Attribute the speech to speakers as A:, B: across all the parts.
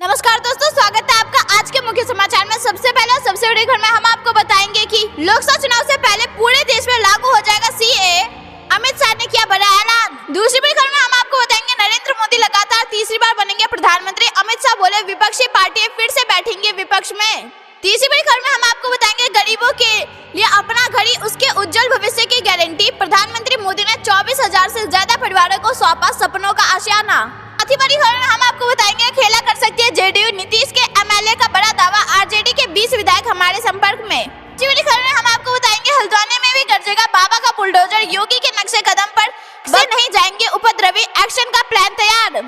A: नमस्कार दोस्तों, स्वागत है आपका आज के मुख्य समाचार में। सबसे पहले और सबसे बड़ी खबर में हम आपको बताएंगे कि लोकसभा चुनाव से पहले पूरे देश में लागू हो जाएगा सीएए। अमित शाह ने किया बड़ा ऐलान। दूसरी बड़ी खबर में हम आपको बताएंगे नरेंद्र मोदी लगातार तीसरी बार बनेंगे प्रधानमंत्री। अमित शाह बोले विपक्षी पार्टियां फिर से बैठेंगे विपक्ष में। तीसरी बड़ी खबर में हम आपको बताएंगे गरीबों के लिए अपना घड़ी उसके उज्जवल भविष्य की गारंटी। प्रधानमंत्री मोदी ने 24,000 से ज्यादा परिवारों को सौंपा सपनों का आशियाना। चौथी बड़ी खबर में हम आपको बताएंगे खेला कर सकती है जेडीयू, नीतीश के एमएलए का बड़ा दावा, आरजेडी के 20 विधायक हमारे संपर्क में। पांचवी बड़ी खबर में हम आपको बताएंगे हल्द्वानी में भी गरजेगा बाबा का बुलडोजर, योगी के नक्शे कदम पर से नहीं जाएंगे उपद्रवी, एक्शन का प्लान तैयार।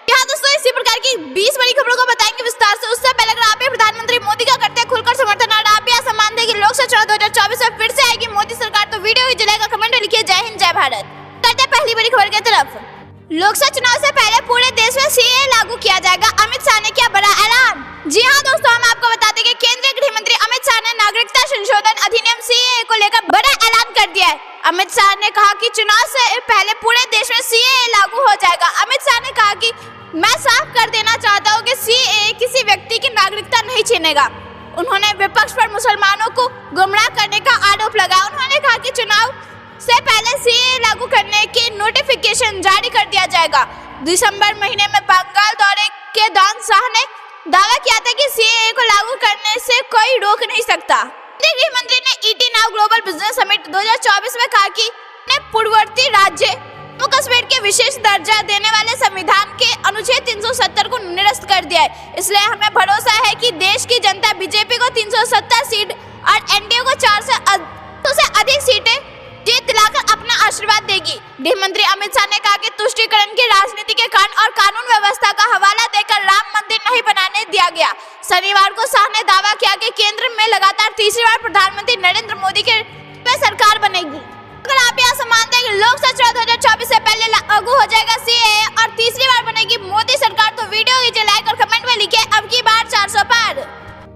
A: यहाँ दोस्तों इसी प्रकार की 20 बड़ी खबरों को बताएंगे विस्तार से। उससे पहले अगर आप भी प्रधानमंत्री मोदी का करते हैं खुलकर समर्थन और आप भी सम्मान देंगे लोकसभा चुनाव 2024 में फिर से आएगी मोदी सरकार, तो वीडियो ही जलाएगा, कमेंट में लिखिए जय हिंद जय भारत। करते पहली बड़ी खबर की तरफ। लोकसभा चुनाव से पहले पूरे देश में सीएए लागू किया जाएगा। अमित शाह ने किया बड़ा ऐलान। जी हां दोस्तों, हम आपको बता दें कि केंद्रीय गृह मंत्री अमित शाह ने नागरिकता संशोधन अधिनियम सीएए को लेकर बड़ा ऐलान कर दिया है। अमित शाह ने कहा कि चुनाव से पहले पूरे देश में सीएए लागू हो जाएगा। अमित शाह ने कहा कि मैं साफ कर देना चाहता हूँ कि सीएए किसी व्यक्ति की नागरिकता नहीं छीनेगा। उन्होंने विपक्ष पर मुसलमानों को गुमराह करने का आरोप लगाया। उन्होंने कहा कि चुनाव से पहले सीएए लागू करने की नोटिफिकेशन जारी कर दिया जाएगा। दिसंबर महीने में बंगाल दौरे के दौरान शाह ने दावा किया था कि सीएए को लागू करने से कोई रोक नहीं सकता। गृह मंत्री ने ET now global business summit 2024 में कहा कि पूर्ववर्ती राज्य जम्मू कश्मीर के विशेष दर्जा देने वाले संविधान के अनुच्छेद 370 को निरस्त कर दिया है। इसलिए हमें भरोसा है कि देश की जनता बीजेपी को 370 सीट और एनडीए को 400 से अधिक सीटें जीत दिलाकर अपना आशीर्वाद देगी। गृह मंत्री अमित शाह ने कहा कि तुष्टीकरण की राजनीति के कारण और कानून व्यवस्था का हवाला देकर राम मंदिर नहीं बनाने दिया गया। शनिवार को शाह ने दावा किया कि केंद्र में लगातार तीसरी बार प्रधानमंत्री नरेंद्र मोदी के सरकार बनेगी। अगर आप यहाँ सम्मान देंगे लोकसभा चुनाव 2024 से पहले लागू हो जाएगा सीएए और तीसरी बार बनेगी मोदी सरकार, तो वीडियो कीजिए लाइक और कमेंट में लिखिए अब की बार 400 पार।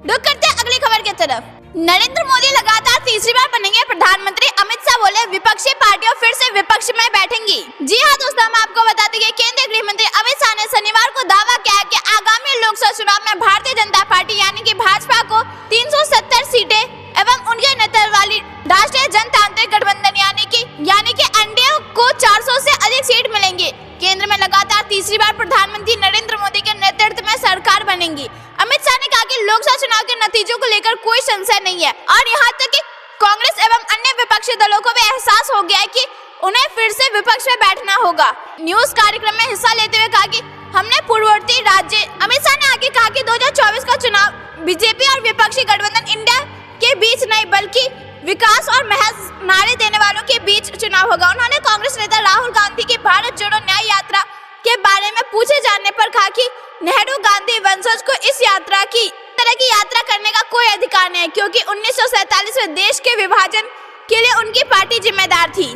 A: रुक करते हैं अगली खबर की तरफ। नरेंद्र मोदी लगातार तीसरी बार बनेंगे प्रधानमंत्री। अमित शाह बोले विपक्षी पार्टियां फिर से विपक्ष में बैठेंगी। जी हां दोस्तों, हम आपको बता दें कि केंद्रीय गृह मंत्री अमित शाह ने शनिवार को दावा किया कि आगामी लोकसभा चुनाव में भारतीय जनता पार्टी यानी कि भाजपा को 370 सीटें एवं उनके नेतृत्व वाली राष्ट्रीय जनतांत्रिक गठबंधन यानी कि एनडीए को 400 से अधिक सीट मिलेंगी। केंद्र में लगातार तीसरी बार प्रधानमंत्री नरेंद्र मोदी के नेतृत्व में सरकार बनेगी। अमित शाह ने कहा कि लोकसभा चुनाव के नतीजों को लेकर कोई संशय नहीं है और यहाँ तक कि कांग्रेस एवं अन्य विपक्षी दलों को भी एहसास हो गया है कि उन्हें फिर से विपक्ष में बैठना होगा। न्यूज कार्यक्रम में हिस्सा लेते हुए कहा कि हमने पूर्ववर्ती राज्य। अमित शाह ने आगे कहा कि 2024 का चुनाव बीजेपी और विपक्षी गठबंधन इंडिया के बीच नहीं बल्कि विकास और महज नारे देने वालों के बीच चुनाव होगा। उन्होंने कांग्रेस नेता राहुल गांधी की भारत जोड़ो न्याय यात्रा के बारे में पूछे जाने पर कहा कि नेहरू गांधी वंशज को इस यात्रा की तरह की यात्रा करने का कोई अधिकार नहीं है क्योंकि 1947 में देश के विभाजन के लिए उनकी पार्टी जिम्मेदार थी।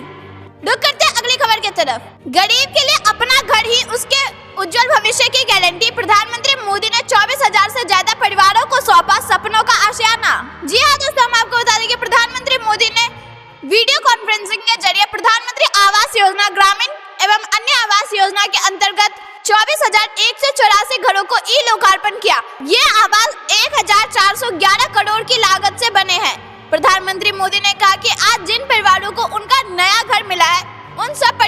A: रुक करते हैं अगली खबर की तरफ। गरीब के लिए अपना घर ही उसके उज्जवल भविष्य की गारंटी। प्रधानमंत्री मोदी ने 24,000 से ज्यादा परिवारों को सौंपा सपनों का आशियाना। जी हाँ दोस्तों, हम आपको बता दें कि प्रधानमंत्री मोदी ने वीडियो कॉन्फ्रेंसिंग के जरिए प्रधानमंत्री आवास योजना ग्रामीण एवं अन्य आवास योजना के अंतर्गत 24,184 घरों को ई लोकार्पण किया। ये आवास 1,411 करोड़ की लागत से बने हैं। प्रधानमंत्री मोदी ने कहा कि आज जिन परिवारों को उनका नया घर मिला है उन सब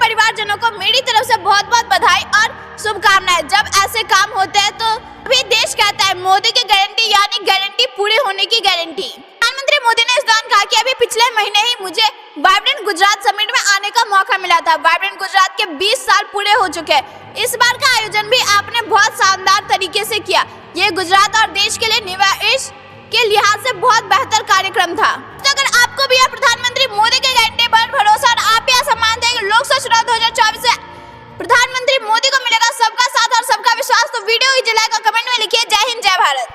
A: परिवारजनों को मेरी तरफ से बहुत बहुत बधाई और शुभकामनाएं। जब ऐसे काम होते हैं तो अभी देश कहता है मोदी की गारंटी यानी गारंटी पूरी होने की गारंटी। प्रधानमंत्री मोदी ने इस दौरान कहा कि अभी पिछले महीने ही मुझे वाइब्रेंट गुजरात समिट में आने का मौका मिला था। वाइब्रेंट गुजरात के 20 साल पूरे हो चुके हैं। इस बार का आयोजन भी आपने बहुत शानदार तरीके से किया। ये गुजरात और देश के लिए निवेश के लिहाज से बहुत बेहतर कार्यक्रम था। तो अगर आपको भी प्रधानमंत्री मोदी के गारंटी पर भरोसा और आप भी सम्मान देंगे लोकसभा चुनाव 2024 से प्रधानमंत्री मोदी को मिलेगा सबका साथ और सबका विश्वास, तो वीडियो ही जलाएगा, कमेंट में लिखिए जय हिंद जय भारत।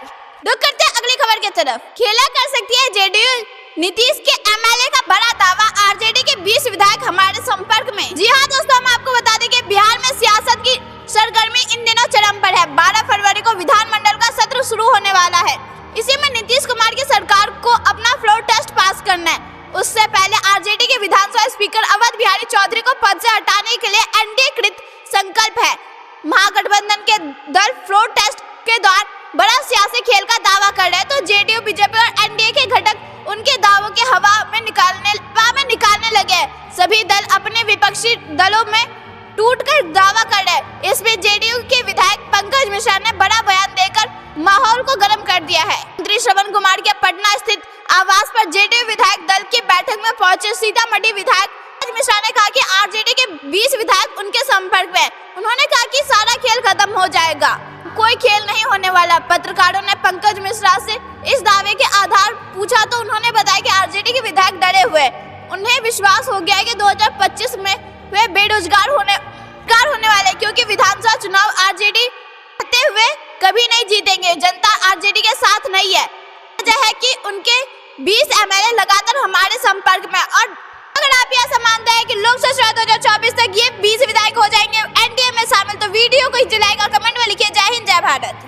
A: रुक करते हैं अगली खबर की तरफ। खेला कर सकती है जेडीयू, नीतीश के एमएलए का बड़ा दावा, आरजेडी के 20 विधायक हमारे संपर्क में। जी हाँ दोस्तों, हम आपको बता दें कि बिहार में सियासत की सरगर्मी इन दिनों चरम पर है। 12 फरवरी को विधानमंडल का सत्र शुरू होने वाला है। इसी में नीतीश कुमार की सरकार को अपना फ्लोर टेस्ट पास करना है। उससे पहले आरजेडी के विधानसभा स्पीकर अवध बिहारी चौधरी को पद से हटाने के लिए एनडीए कृत संकल्प है। महागठबंधन के दल फ्लोर टेस्ट के दौरान बड़ा सियासी खेल का दावा कर रहे हैं, तो जेडीयू, बीजेपी और एनडीए के घटक उनके दावों के हवा में निकालने लगे। सभी दल अपने विपक्षी दलों में टूटकर दावा कर रहे हैं। इसमें जेडीयू के विधायक पंकज मिश्रा ने बड़ा बयान देकर माहौल को गर्म कर दिया है। मंत्री श्रवण कुमार के पटना स्थित आवास पर जेडीयू विधायक दल की बैठक में पहुंचे सीतामढ़ी विधायक पंकज मिश्रा ने कहा कि आरजेडी के 20 विधायक उनके संपर्क में। उन्होंने कहा कि सारा खेल खत्म हो जाएगा, कोई खेल नहीं होने वाला। पत्रकारों ने पंकज मिश्रा से इस दावे के आधार पूछा तो उन्होंने बताया कि आरजेडी के विधायक डरे हुए, उन्हें विश्वास हो गया है कि 2025 में वे बेरोजगार होने वाले, क्योंकि विधानसभा चुनाव आरजेडी जीतते हुए कभी नहीं जीतेंगे। जनता आरजेडी के साथ नहीं है। वजह है कि उनके 20 एमएलए लगातार हमारे संपर्क में। और अगर आप यह ऐसा मानते हैं कि लोकसभा चुनाव 2024 तक ये 20 विधायक हो जाएंगे एनडीए में शामिल, तो वीडियो को ही लाइक और कमेंट में लिखिए जय हिंद जय भारत।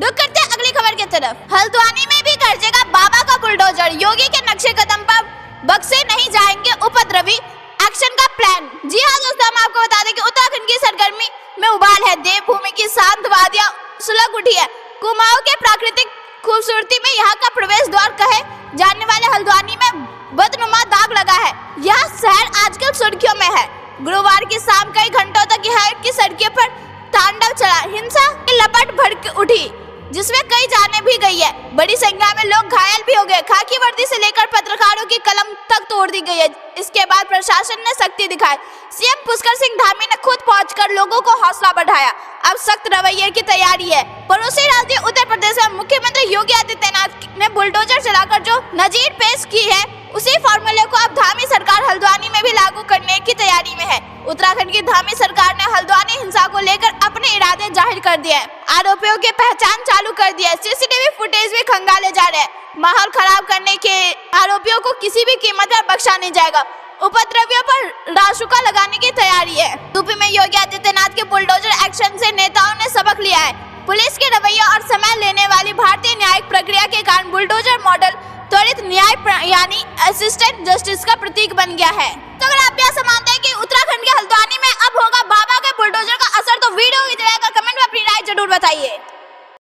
A: रुक करते हैं अगली खबर की तरफ। हल्द्वानी में भी गरजेगा बाबा का बुलडोजर, योगी के नक्शे कदम पर बक्से नहीं जाएंगे उपद्रवी, एक्शन का प्लान। जी हाँ दोस्तों, हम आपको बता दें कि उत्तराखंड की सरगर्मी में उबाल है। देवभूमि की शांत वादियां सुलग उठी है। कुमाऊं के प्राकृतिक खूबसूरती में यहाँ का प्रवेश द्वार कहे जाने वाले हल्द्वानी में बदनुमा दाग लगा है। यह शहर आजकल सुर्खियों में है। गुरुवार की शाम कई घंटों तक यह की सड़कों पर तांडव चला। हिंसा की लपट भड़क उठी, जिसमें कई जाने भी गई है। बड़ी संख्या में लोग घायल भी हो गए। खाकी वर्दी से लेकर पत्रकारों की कलम तक तोड़ दी गई है। इसके बाद प्रशासन ने सख्ती दिखाई। सीएम पुष्कर सिंह धामी ने खुद पहुंचकर लोगों को हौसला बढ़ाया। अब सख्त रवैये की तैयारी है। पड़ोसी राज्य उत्तर प्रदेश में मुख्यमंत्री योगी आदित्यनाथ ने बुलडोजर चलाकर जो नजीर पेश की है, उसी फॉर्मूले को अब धामी सरकार हल्द्वानी में भी लागू करने की तैयारी में है। उत्तराखंड की धामी सरकार ने हल्द्वानी हिंसा को लेकर अपने इरादे जाहिर कर दिए हैं। आरोपियों की पहचान चालू कर दी है। सीसीटीवी फुटेज भी खंगाले जा रहे हैं। माहौल खराब करने के आरोपियों को किसी भी कीमत पर बख्शा नहीं जाएगा। उपद्रवियों पर रासुका लगाने की तैयारी है। यूपी में योगी आदित्यनाथ के बुलडोजर एक्शन से नेताओं ने सबक लिया है। पुलिस के रवैये और समय लेने वाली भारतीय न्यायिक प्रक्रिया के कारण बुलडोजर मॉडल त्वरित न्याय यानी असिस्टेंट जस्टिस का प्रतीक बन गया है। तो अगर आप ऐसा मानते हैं कि उत्तराखंड के हल्द्वानी में अब होगा बाबा के बुलडोजर का असर, तो वीडियो को जलाकर कमेंट में अपनी राय जरूर बताइए।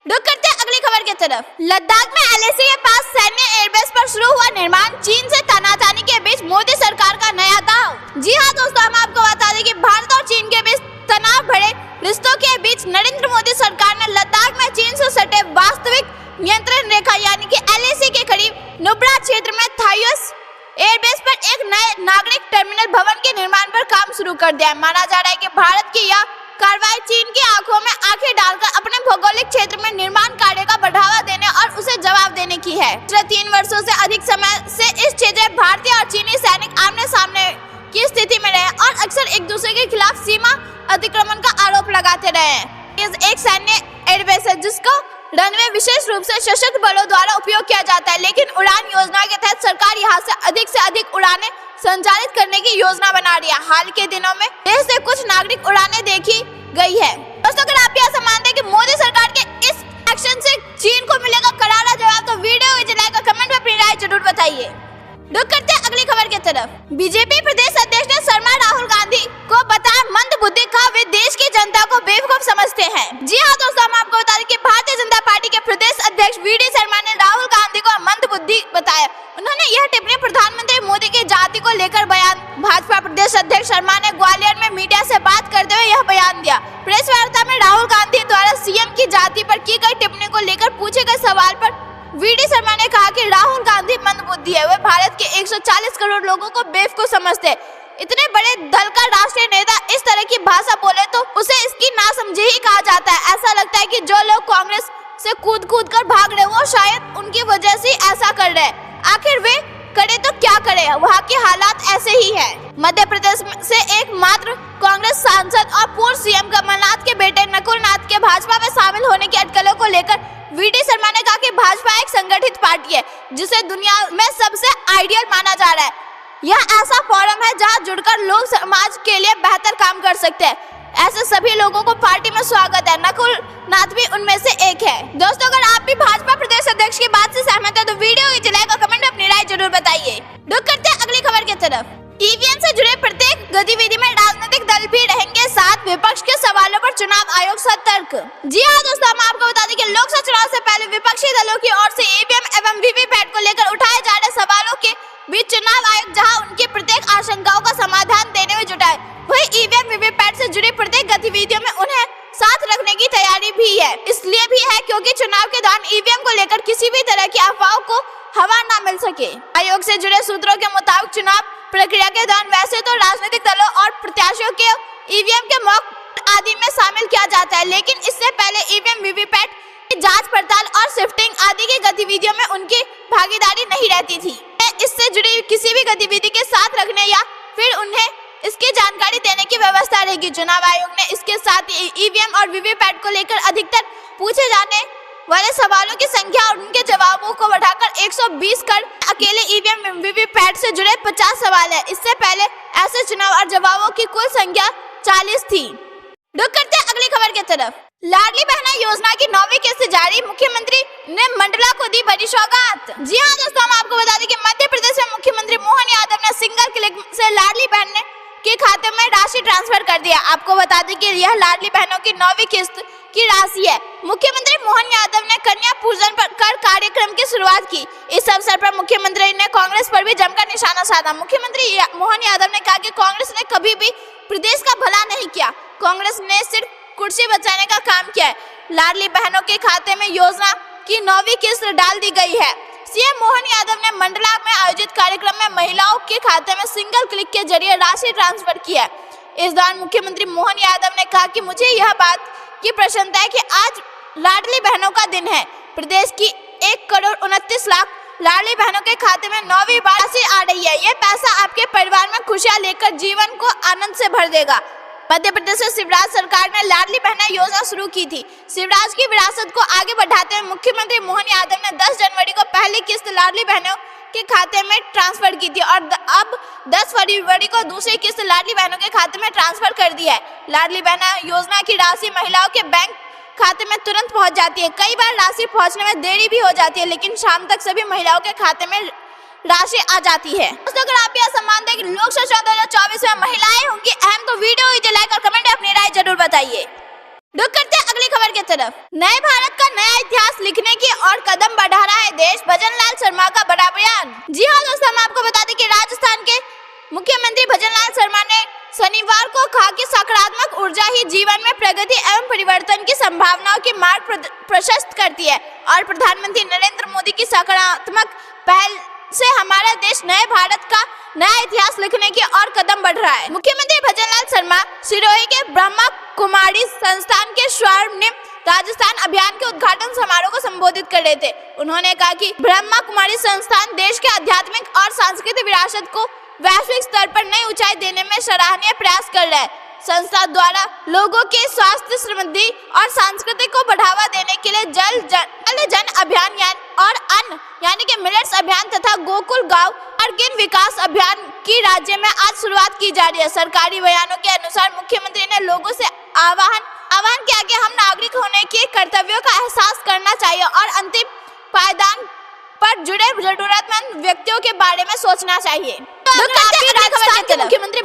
A: रुक करते हैं अगली खबर की तरफ। लद्दाख में एलएसी के पास सैन्य एयरबेस पर शुरू हुआ निर्माण। चीन से तनातनी के बीच मोदी सरकार का नया दाव। जी हाँ दोस्तों, हम आपको बता दें कि भारत और चीन के बीच तनाव भरे रिश्तों के बीच नरेंद्र मोदी सरकार ने लद्दाख में चीन से सटे वास्तविक नियंत्रण रेखा यानी कि एलएसी के करीब नुब्रा क्षेत्र में थाइस एयरबेस पर एक नए नागरिक टर्मिनल भवन के निर्माण पर काम शुरू कर दिया है। माना जा रहा है कि भारत की यह कार्रवाई चीन की आंखों में आंखें डालकर अपने भौगोलिक क्षेत्र में निर्माण कार्य का बढ़ावा देने और उसे जवाब देने की है। पिछले 3 वर्षों से अधिक समय से इस क्षेत्र में भारतीय और चीनी सैनिक आमने सामने की स्थिति में रहे और अक्सर एक दूसरे के खिलाफ सीमा अतिक्रमण का आरोप लगाते रहे हैं। एक सैन्य एयरबेस है जिसको रनवे विशेष रूप से सशस्त्र बलों द्वारा उपयोग किया जाता है, लेकिन उड़ान योजना के तहत सरकार यहाँ से अधिक उड़ानें संचालित करने की योजना बना रही है। हाल के दिनों में देश से कुछ नागरिक उड़ानें देखी गई है। दोस्तों, अगर आप ऐसा मानते हैं कि मोदी सरकार के इस एक्शन से चीन को मिलेगा करारा जवाब, तो वीडियो को जलाकर कमेंट में अपनी राय जरूर बताइए। रुक करते हैं अगली खबर की तरफ। बीजेपी प्रदेश अध्यक्ष ने शर्मा राहुल गांधी को बताया मंदबुद्धि का, वे देश की जनता को बेवकूफ समझते हैं। जी हाँ दोस्तों, हम आपको बता दें कि भारतीय जनता पार्टी के प्रदेश अध्यक्ष वीडी शर्मा ने राहुल गांधी को मंदबुद्धि बताया। उन्होंने यह टिप्पणी प्रधानमंत्री मोदी की जाति को लेकर बयान। भाजपा प्रदेश अध्यक्ष शर्मा ने ग्वालियर में मीडिया से बात करते हुए यह बयान दिया। प्रेस वार्ता में राहुल गांधी द्वारा सीएम की जाति पर की गई टिप्पणी को लेकर पूछे गए सवाल पर वीडी शर्मा ने कहा कि राहुल गांधी मंदबुद्धि है। वे भारत के 140 करोड़ लोगों को बेवकूफ समझते हैं। इतने बड़े दल का राष्ट्रीय नेता इस तरह की भाषा बोले तो उसे इसकी नासमझी ही कहा जाता है। ऐसा लगता है कि जो लोग कांग्रेस से कूद कर भाग रहे वो शायद उनकी वजह से ऐसा कर रहे हैं। आखिर वे करे तो क्या करे, वहाँ के हालात ऐसे ही है। मध्य प्रदेश से एकमात्र कांग्रेस सांसद और पूर्व सीएम कमलनाथ के बेटे नकुल नाथ के भाजपा में शामिल होने की अटकलों को लेकर वीडी शर्मा ने कहा कि भाजपा एक संगठित पार्टी है जिसे दुनिया में सबसे आइडियल माना जा रहा है। यह ऐसा फोरम है जहां जुड़कर लोग समाज के लिए बेहतर काम कर सकते हैं। ऐसे सभी लोगों को पार्टी में स्वागत है। नकुल नाथ भी उनमें से एक है। दोस्तों, अगर आप भी भाजपा प्रदेश अध्यक्ष की बात से सहमत है तो वीडियो को जलाकर कमेंट में अपनी राय जरूर बताइए। रुक करते हैं अगली खबर की तरफ। ईवीएम से जुड़े प्रत्येक गतिविधि में राजनीतिक दल भी रहेंगे साथ। साथ विपक्ष के सवालों पर चुनाव आयोग सतर्क। जी हाँ दोस्तों, हम आपको बता दें कि लोकसभा चुनाव से पहले विपक्षी दलों की ओर से ईवीएम एवं वीवीपैट को लेकर उठाए जा रहे सवालों के बीच चुनाव आयोग जहां उनकी प्रत्येक आशंकाओं का समाधान देने में जुटा है, वही ईवीएम वीवीपैट से जुड़ी प्रत्येक गतिविधियों में उन्हें साथ रखने की तैयारी भी है। इसलिए भी है क्योंकि चुनाव के दौरान ईवीएम को लेकर किसी भी तरह की अफवाहों को हवा न मिल सके। आयोग से जुड़े सूत्रों के मुताबिक चुनाव प्रक्रिया के दौरान वैसे तो राजनीतिक दलों और प्रत्याशियों के ईवीएम के मॉक आदि में शामिल किया जाता है, लेकिन इससे पहले ईवीएम वीवीपैट की जांच पड़ताल और शिफ्टिंग आदि की गतिविधियों में उनकी भागीदारी नहीं रहती थी। इससे जुड़ी किसी भी गतिविधि के साथ रखने या फिर उन्हें इसकी जानकारी देने की व्यवस्था रहेगी। चुनाव आयोग ने इसके साथ ईवीएम और वीवीपैट को लेकर अधिकतर पूछे जाने वाले सवालों की संख्या और उनके जवाबों को बढ़ाकर 120 कर अकेले ईवीएम वीवीपैट से जुड़े 50 सवाल है। इससे पहले ऐसे चुनाव और जवाबों की कुल संख्या 40 थी। रुक करते हैं अगली खबर की तरफ। लाडली बहना योजना की 9वीं किस्त जारी, मुख्यमंत्री ने मंडला को दी बड़ी सौगात। जी हाँ दोस्तों, हम आपको बता दें कि मध्य प्रदेश में मुख्यमंत्री मोहन यादव ने सिंगल क्लिक से लाडली बहन के खाते में राशि ट्रांसफर कर दिया। आपको बता दें कि यह लाडली बहनों की 9वीं किस्त की राशि है। मुख्यमंत्री मोहन यादव ने कन्या पूजन कर कार्यक्रम की शुरुआत की। इस अवसर पर मुख्यमंत्री ने कांग्रेस पर भी जमकर निशाना साधा। मुख्यमंत्री मोहन यादव ने कहा कि कांग्रेस ने कभी भी प्रदेश का भला नहीं किया, कांग्रेस ने सिर्फ कुर्सी बचाने का काम किया है। लाडली बहनों के खाते में योजना की 9वीं किस्त डाल दी गई है। सीएम मोहन यादव ने मंडला में आयोजित कार्यक्रम में महिलाओं के खाते में सिंगल क्लिक के जरिए राशि ट्रांसफर की है। इस दौरान मुख्यमंत्री मोहन यादव ने कहा कि मुझे यह बात की प्रसन्नता है कि आज लाडली बहनों का दिन है। प्रदेश की 1,29,00,000 लाडली बहनों के खाते में 9वीं बार राशि आ रही है। ये पैसा आपके परिवार में खुशियां लेकर जीवन को आनंद से भर देगा। मध्य प्रदेश में शिवराज सरकार ने लाडली बहना योजना शुरू की थी। शिवराज की विरासत को आगे बढ़ाते हुए मुख्यमंत्री मोहन यादव ने 10 जनवरी को पहली किस्त लाडली बहनों के खाते में ट्रांसफर की थी और अब 10 फरवरी को दूसरी किस्त लाडली बहनों के खाते में ट्रांसफर कर दी है। लाडली बहना योजना की राशि महिलाओं के बैंक खाते में तुरंत पहुंच जाती है। कई बार राशि पहुंचने में देरी भी हो जाती है, लेकिन शाम तक सभी महिलाओं के खाते में राशि आ जाती है। दोस्तों, अगर आप यह सम्मान दें कि लोकसभा चुनाव 2024 में महिलाएं होंगी अहम, तो वीडियो को लाइक और कमेंट में अपनी राय जरूर बताइए। रुक करते हैं अगली खबर की तरफ। नए भारत का नया इतिहास लिखने की और कदम बढ़ा रहा है देश, भजनलाल शर्मा का बड़ा बयान। जी हाँ दोस्तों, हम आपको बता दें कि राजस्थान के मुख्यमंत्री भजनलाल शर्मा ने शनिवार को कहा कि सकारात्मक ऊर्जा ही जीवन में प्रगति एवं परिवर्तन की संभावनाओं की मार्ग प्रशस्त करती है और प्रधानमंत्री नरेंद्र मोदी की सकारात्मक पहल से हमारा देश नए भारत का नया इतिहास लिखने की और कदम बढ़ रहा है। मुख्यमंत्री भजनलाल शर्मा सिरोही के ब्रह्मा कुमारी संस्थान के स्वर्णिम राजस्थान अभियान के उद्घाटन समारोह को संबोधित कर रहे थे। उन्होंने कहा कि ब्रह्मा कुमारी संस्थान देश के आध्यात्मिक और सांस्कृतिक विरासत को वैश्विक स्तर पर नई ऊंचाई देने में सराहनीय प्रयास कर रहा है। संस्था द्वारा लोगों के स्वास्थ्य, समृद्धि और संस्कृति को बढ़ावा देने के लिए जल जन अभियान और अन्न यानी कि मिलेट्स अभियान तथा गोकुल गांव अर्गिन विकास अभियान की राज्य में आज शुरुआत की जा रही है। सरकारी बयानों के अनुसार मुख्यमंत्री ने लोगों से आह्वान किया कि हम नागरिक होने के कर्तव्यों का एहसास करना चाहिए और अंतिम पायदान पर जुड़े जरूरतमंद व्यक्तियों के बारे में सोचना चाहिए। राजस्थान के मुख्यमंत्री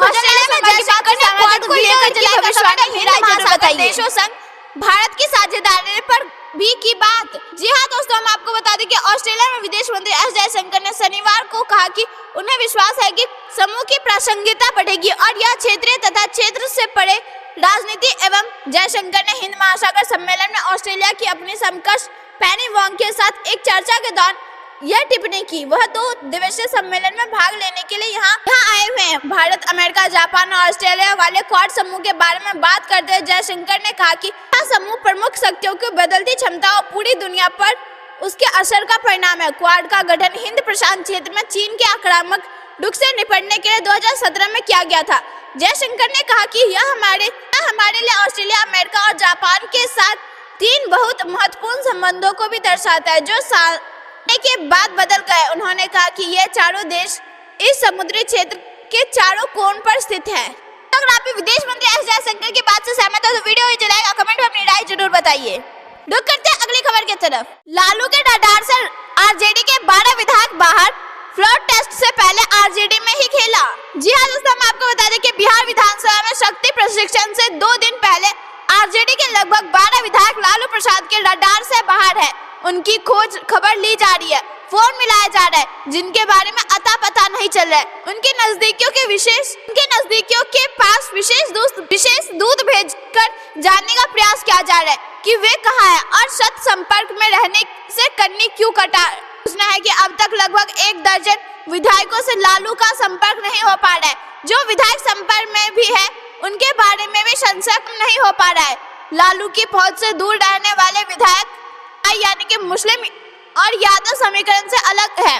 A: देशों संग भारत की साझेदारी पर भी की बात। जी हाँ दोस्तों, हम आपको बता दें कि ऑस्ट्रेलिया में विदेश मंत्री एस जयशंकर ने शनिवार को कहा कि उन्हें विश्वास है कि समूह की प्रासंगिकता बढ़ेगी और यह क्षेत्रीय तथा क्षेत्र से परे राजनीति एवं जयशंकर ने हिंद महासागर सम्मेलन में ऑस्ट्रेलिया की अपनी समकक्ष पेनी वोंग के साथ एक चर्चा के दौरान यह टिप्पणी की। वह 2 दिवसीय सम्मेलन में भाग लेने के लिए यहाँ आए हुए हैं। भारत, अमेरिका, जापान और ऑस्ट्रेलिया वाले क्वाड समूह के बारे में बात करते हुए जयशंकर ने कहा कि यह समूह प्रमुख शक्तियों की बदलती क्षमता और पूरी दुनिया पर उसके असर का परिणाम है। क्वाड का गठन हिंद प्रशांत क्षेत्र में चीन के आक्रामक रुख से निपटने के लिए 2017 में किया गया था। जयशंकर ने कहा कि यह हमारे लिए ऑस्ट्रेलिया, अमेरिका और जापान के साथ 3 बहुत महत्वपूर्ण संबंधों को भी दर्शाता है जो के बाद बदल गए। उन्होंने कहा कि ये चारों देश इस समुद्री क्षेत्र के चारों कोण पर स्थित है। अगर आप विदेश मंत्री एस जयशंकर की बात से सहमत हो तो वीडियो ही चलाएगा, कमेंट में अपनी राय जरूर बताइए। रुक करते हैं अगली खबर की तरफ। लालू के डर से आरजेडी के 12 विधायक बाहर, फ्लोर टेस्ट से पहले आरजेडी में ही खेला। जी हाँ दोस्तों, हम आपको बता दें कि बिहार विधानसभा में शक्ति प्रशिक्षण से 2 दिन पहले आरजेडी के लगभग 12 विधायक लालू प्रसाद के रडार से बाहर है। उनकी खोज खबर ली जा रही है, फोन मिलाया जा रहा है, जिनके बारे में अता पता नहीं चल रहा है। उनके नजदीकियों के पास विशेष दूत भेजकर जानने का प्रयास किया जा रहा है कि वे कहाँ हैं और शत संपर्क में रहने से कन्नी क्यों कटा। पूछना है कि अब तक लगभग 1 दर्जन विधायकों से लालू का संपर्क नहीं हो पा रहा है। जो विधायक संपर्क में भी है उनके बारे में भी संशय नहीं हो पा रहा है। लालू की पहुंच से दूर रहने वाले विधायक यानी कि मुस्लिम और यादव समीकरण से अलग है।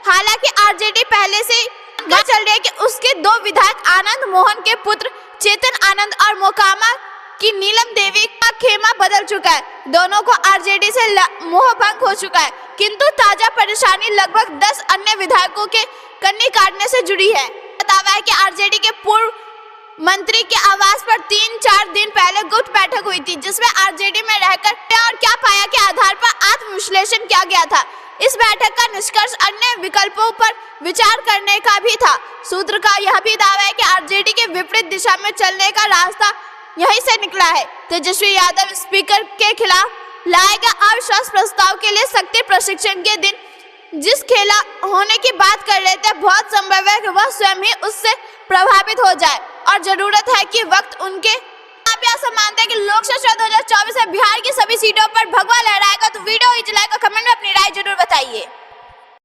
A: हालांकि आरजेडी पहले से चल रही है कि उसके 2 विधायक आनंद मोहन के पुत्र चेतन आनंद और मोकामा की नीलम देवी का खेमा बदल चुका है। दोनों को आरजेडी से मोह भंग हो चुका है, किंतु ताजा परेशानी लगभग 10 अन्य विधायकों के कन्नी काटने से जुड़ी है। दावा है कि आरजेडी के पूर्व मंत्री के आवास पर 3-4 दिन पहले गुप्त बैठक हुई थी, जिसमें आरजेडी में रहकर और क्या पाया के आधार पर आत्मविश्लेषण किया गया था। इस बैठक का निष्कर्ष अन्य विकल्पों पर विचार करने का भी था। सूत्र का यह भी दावा है कि आरजेडी के विपरीत दिशा में चलने का रास्ता यहीं से निकला है। तेजस्वी यादव स्पीकर के खिलाफ लाए गए अविश्वास प्रस्ताव के लिए शक्ति प्रशिक्षण के दिन जिस खेला होने की बात कर रहे थे, बहुत संभव है कि वह स्वयं ही उससे प्रभावित हो जाए और जरूरत है कि वक्त उनके। आप यह सब मानते हैं कि लोकसभा 2024 में बिहार की सभी सीटों पर भगवा लहराएगा? तो वीडियो ही चलाएगा, कमेंट में अपनी राय जरूर बताइए।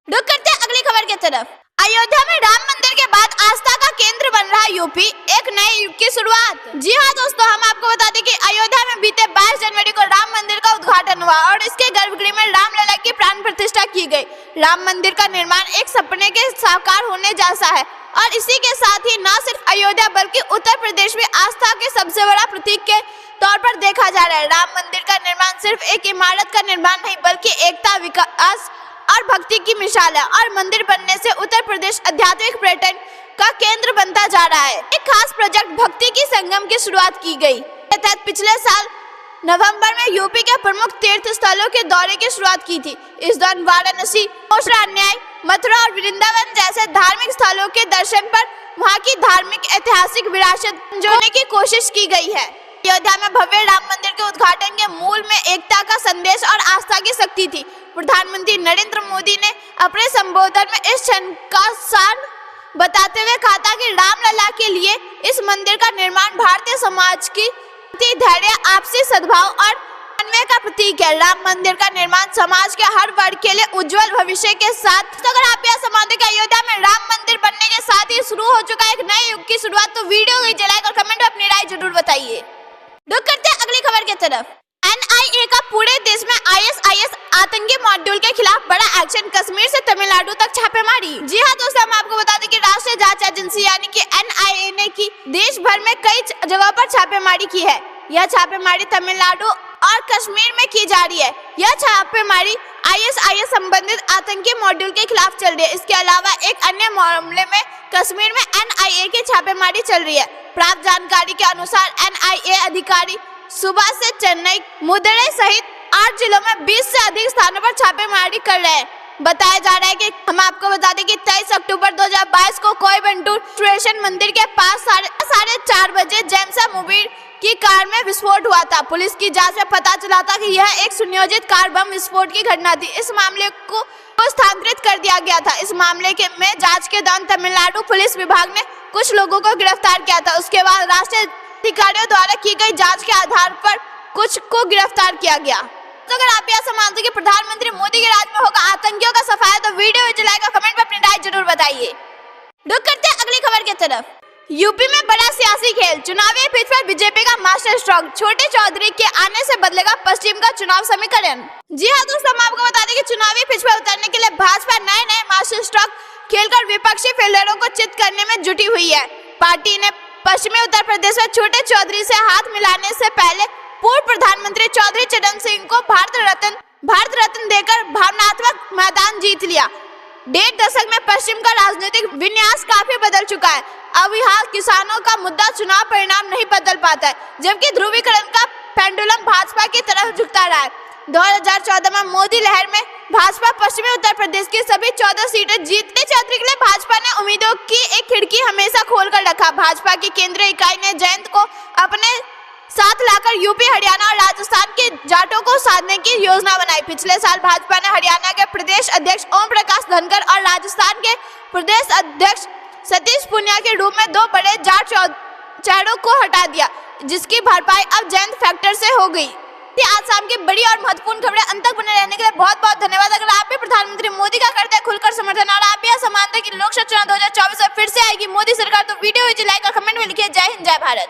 A: रुक करते हैं अगली खबर की तरफ। अयोध्या में राम मंदिर के बाद आस्था का केंद्र बन रहा यूपी, एक नए युग की शुरुआत। जी हाँ दोस्तों, हम आपको बता दें कि अयोध्या में बीते 22 जनवरी को राम मंदिर का उद्घाटन हुआ और इसके गर्भगृह में रामलला की प्राण प्रतिष्ठा की गई। राम मंदिर का निर्माण एक सपने के साकार होने जैसा है और इसी के साथ ही न सिर्फ अयोध्या बल्कि उत्तर प्रदेश में आस्था के सबसे बड़ा प्रतीक के तौर पर देखा जा रहा है। राम मंदिर का निर्माण सिर्फ एक इमारत का निर्माण नहीं बल्कि एकता, विकास और भक्ति की मिसाल है और मंदिर बनने से उत्तर प्रदेश आध्यात्मिक पर्यटन का केंद्र बनता जा रहा है। एक खास प्रोजेक्ट भक्ति की संगम की शुरुआत की गई। तहत पिछले साल नवंबर में यूपी के प्रमुख तीर्थ स्थलों के दौरे की शुरुआत की थी। इस दौरान वाराणसी, मथुरा, न्याय, मथुरा और वृंदावन जैसे धार्मिक स्थलों के दर्शन पर वहां की धार्मिक ऐतिहासिक विरासत जोड़ने की कोशिश की गई है। अयोध्या में भव्य राम मंदिर के उद्घाटन के मूल में एकता का संदेश और आस्था की शक्ति थी। प्रधानमंत्री नरेंद्र मोदी ने अपने संबोधन में इस क्षण का सार बताते हुए कहा था कि रामलला के लिए इस मंदिर का निर्माण भारतीय समाज की धैर्य, आपसी सद्भाव और अन्वय का प्रतीक है। राम मंदिर का निर्माण समाज के हर वर्ग के लिए उज्जवल भविष्य के साथ। तो अगर आप यह समझते हैं कि अयोध्या में राम मंदिर बनने के साथ ही शुरू हो चुका है एक नए युग की शुरुआत, तो वीडियो को जलाइए और कमेंट में अपनी राय जरूर बताइए। रुक करते हैं अगली खबर की तरफ। एनआईए का पूरे देश में आईएसआईएस आतंकी मॉड्यूल के खिलाफ बड़ा एक्शन, कश्मीर से तमिलनाडु तक छापेमारी। जी हाँ दोस्तों, हम आपको बता दें कि राष्ट्रीय जांच एजेंसी यानी कि एनआईए ने की देश भर में कई जगहों पर छापेमारी की है। यह छापेमारी तमिलनाडु और कश्मीर में की जा रही है। यह छापेमारी आईएसआईएस संबंधित आतंकी मॉड्यूल के खिलाफ चल रही है। इसके अलावा एक अन्य मामले में कश्मीर में एनआईए की छापेमारी चल रही है। प्राप्त जानकारी के अनुसार एनआईए अधिकारी सुबह से चेन्नई, मुदुरै सहित 8 जिलों में 20 से अधिक स्थानों पर छापेमारी कर रहे हैं। बताया जा रहा है कि हम आपको बता दें कि 23 अक्टूबर 2022 को कोयम्बटूर स्टेशन मंदिर के पास 4:30 बजे जेम्सा मुबीर की कार में विस्फोट हुआ था। पुलिस की जांच में पता चला था कि यह एक सुनियोजित कार बम विस्फोट की घटना थी। इस मामले को स्थानांतरित कर दिया गया था। इस मामले में जांच के दौरान तमिलनाडु पुलिस विभाग ने कुछ लोगों को गिरफ्तार किया था। उसके बाद राष्ट्रीय अधिकारियों द्वारा की गई जांच के आधार पर कुछ को गिरफ्तार किया गया। तो अगर आप यह मानते कि प्रधानमंत्री मोदी के राज में होगा आतंकियों का सफाया, तो वीडियो चलाएगा, कमेंट में अपनी राय जरूर बताइए। रुक करते हैं अगली खबर की तरफ। यूपी में बड़ा सियासी खेल, चुनावी पिच पर बीजेपी का मास्टर स्ट्रोक, छोटे चौधरी के आने से बदलेगा पश्चिम का चुनाव समीकरण। जी हाँ दोस्तों, हम आपको बता दें कि चुनावी पिच पर उतरने के लिए भाजपा नए मास्टर स्ट्रोक खेलकर विपक्षी फील्डरों को चित करने में जुटी हुई है। पार्टी ने पश्चिमी उत्तर प्रदेश में छोटे चौधरी से हाथ मिलाने से पहले पूर्व प्रधानमंत्री चौधरी चरण सिंह को भारत रत्न देकर भावनात्मक मैदान जीत लिया। 1.5 दशक में पश्चिम का राजनीतिक विन्यास काफी बदल चुका है। अब यहाँ किसानों का मुद्दा चुनाव परिणाम नहीं बदल पाता है, जबकि ध्रुवीकरण का पेंडुलम भाजपा की तरफ झुकता रहा है। 2014 में मोदी लहर में भाजपा पश्चिमी उत्तर प्रदेश की सभी 14 सीटें जीतने चौधरी के लिए भाजपा ने उम्मीदों की एक खिड़की हमेशा खोलकर रखा। भाजपा की केंद्रीय इकाई ने जयंत को अपने साथ लाकर यूपी, हरियाणा और राजस्थान के जाटों को साधने की योजना बनाई। पिछले साल भाजपा ने हरियाणा के प्रदेश अध्यक्ष ओम प्रकाश धनखड़ और राजस्थान के प्रदेश अध्यक्ष सतीश पूनिया के रूप में 2 बड़े जाट चेहरों को हटा दिया, जिसकी भरपाई अब जयंत फैक्टर से हो गई। आज शाम की बड़ी और महत्वपूर्ण खबरें अंत तक बने रहने के लिए बहुत बहुत धन्यवाद। अगर आप भी प्रधानमंत्री मोदी का करते हैं खुलकर समर्थन और आप भी ऐसा मानते हैं कि लोकसभा चुनाव 2024 में फिर से आएगी मोदी सरकार, तो वीडियो लाइक और कमेंट में लिखिए। जय हिंद, जय भारत।